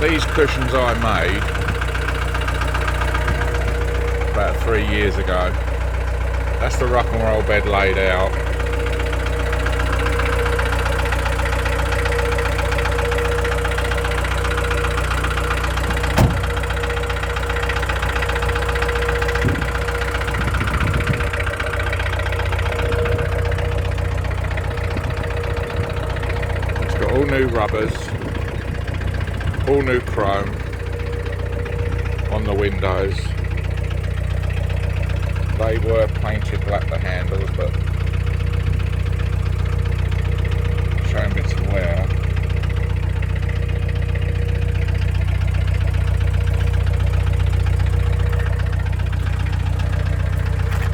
These cushions I made about 3 years ago. That's the rock and roll bed laid out. It's got all new rubbers, all new chrome on the windows. They were painted black, the handles, but showing bits of wear.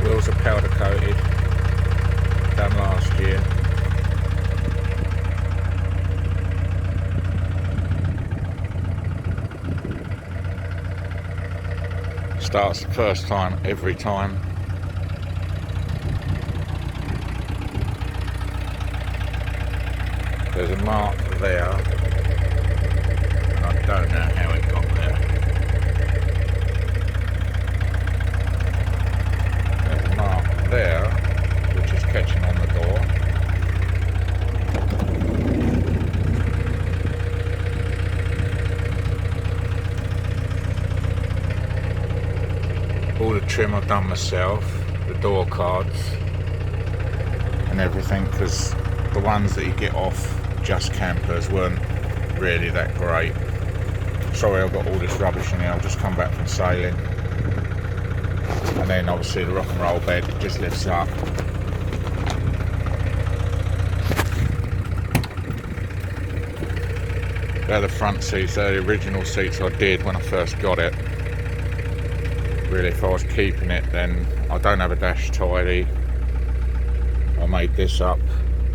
Wheels are powder coated, done last year. Starts the first time every time. There's a mark there, and I don't know how it got there. There's a mark there, which is catching on the door. All the trim I've done myself, the door cards and everything, because the ones that you get off Just Campers weren't really that great. Sorry I've got all this rubbish in here, I've just come back from sailing. And then obviously the rock and roll bed just lifts up. They're the front seats, they're the original seats I did when I first got it. Really, if I was keeping it, then I don't have a dash tidy. I made this up.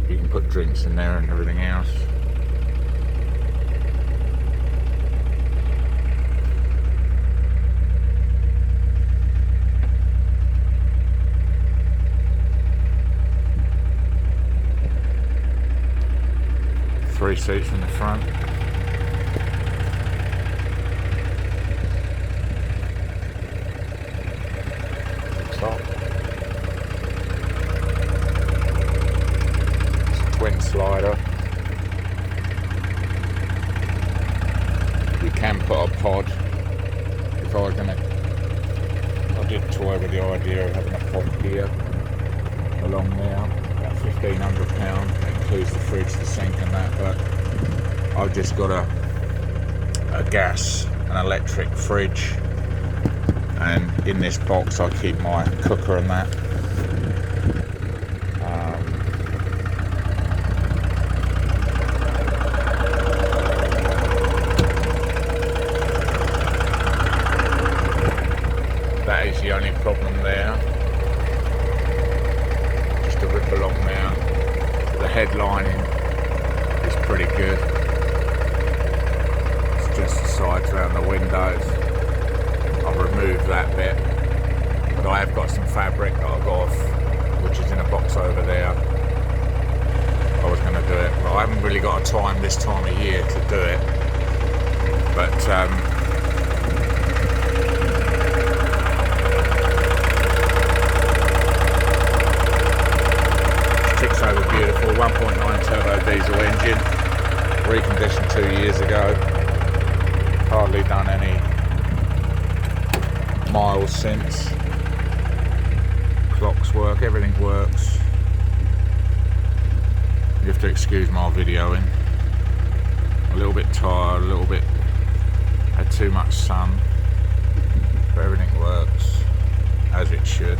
You can put drinks in there and everything else. Three seats in the front. Top. Twin slider. You can put a pod. If I was gonna, I did toy with the idea of having a pod here along there, about £1,500. That includes the fridge, the sink and that, but I've just got a gas and electric fridge, and in this box I keep my cooker and that. That is the only problem there. Just a rip along there. The headlining is pretty good. It's just the sides around the windows. I've removed that bit, but I have got some fabric that I got off, which is in a box over there. I was going to do it, but I haven't really got a time this time of year to do it. But ticks over beautiful. 1.9 turbo diesel engine, reconditioned 2 years ago. Hardly done any miles since. Clocks work, everything works. You have to excuse my videoing. A little bit tired, a little bit had too much sun, but everything works as it should.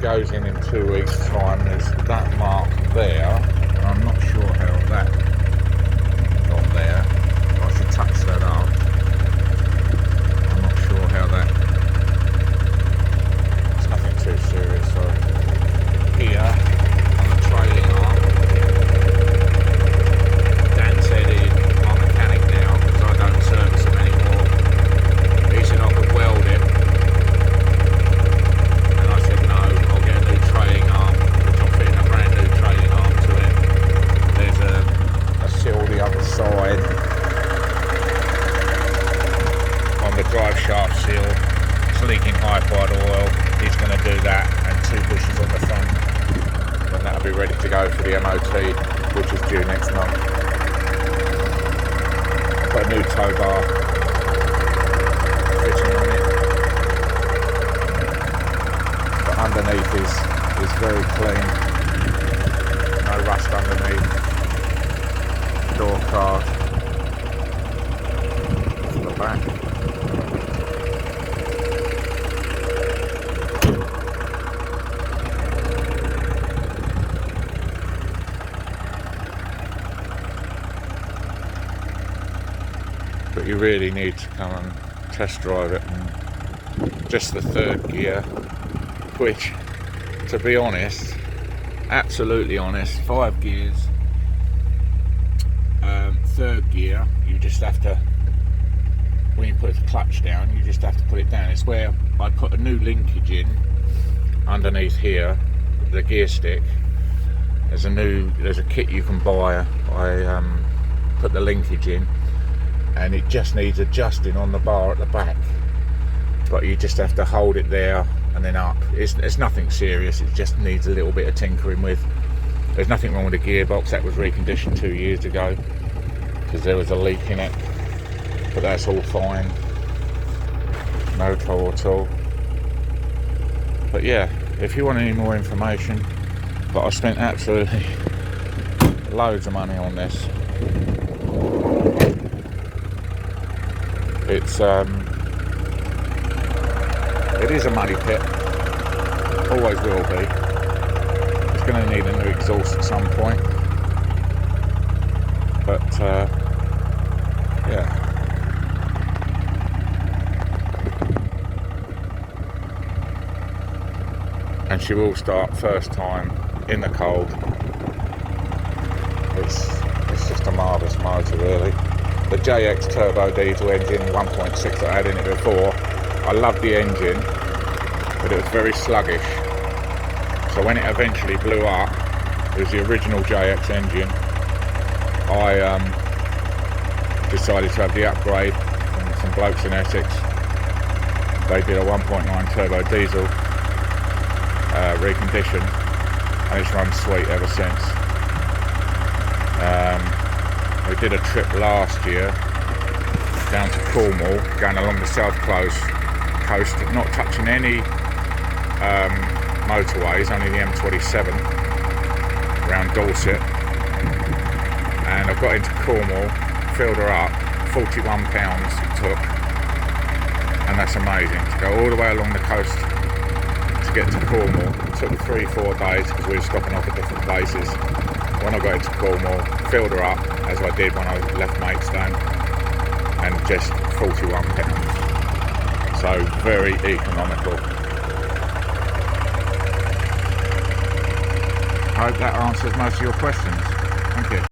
Goes in 2 weeks time. There's that mark there, and I'm not sure how that got there. I should touch that up. I'm not sure how that, it's nothing too serious. So here on the trailing arm, Dan said he's my mechanic now because I don't service them anymore. He said I could weld it ready to go for the MOT, which is due next month. I've got a new tow bar fitting on it, but underneath is very clean, no rust underneath. Door card to the back. But you really need to come and test drive it, and just the third gear, which, to be honest, absolutely honest, 5 gears, third gear, you just have to, when you put the clutch down, you just have to put it down. It's where I put a new linkage in underneath here, the gear stick. There's a kit you can buy. I put the linkage in, and it just needs adjusting on the bar at the back, but you just have to hold it there and then up. It's nothing serious, it just needs a little bit of tinkering with. There's nothing wrong with the gearbox. That was reconditioned 2 years ago because there was a leak in it, but that's all fine, no trouble at all. But yeah, if you want any more information, but I spent absolutely loads of money on this. It is a money pit, always will be. It's going to need a new exhaust at some point, but yeah. And she will start first time in the cold. It's just a marvellous motor, really. The JX turbo diesel engine 1.6 that I had in it before, I loved the engine, but it was very sluggish. So when it eventually blew up, it was the original JX engine. I decided to have the upgrade from some blokes in Essex. They did a 1.9 turbo diesel recondition, and it's run sweet ever since. We did a trip last year down to Cornwall, going along the south coast, not touching any motorways, only the M27 around Dorset. And I got into Cornwall, filled her up, £41 it took, and that's amazing. To go all the way along the coast to get to Cornwall, it took 3-4 days because we were stopping off at different places. When I got into Cornwall, filled her up as I did when I left Maidstone, and just £41. So very economical. I hope that answers most of your questions. Thank you.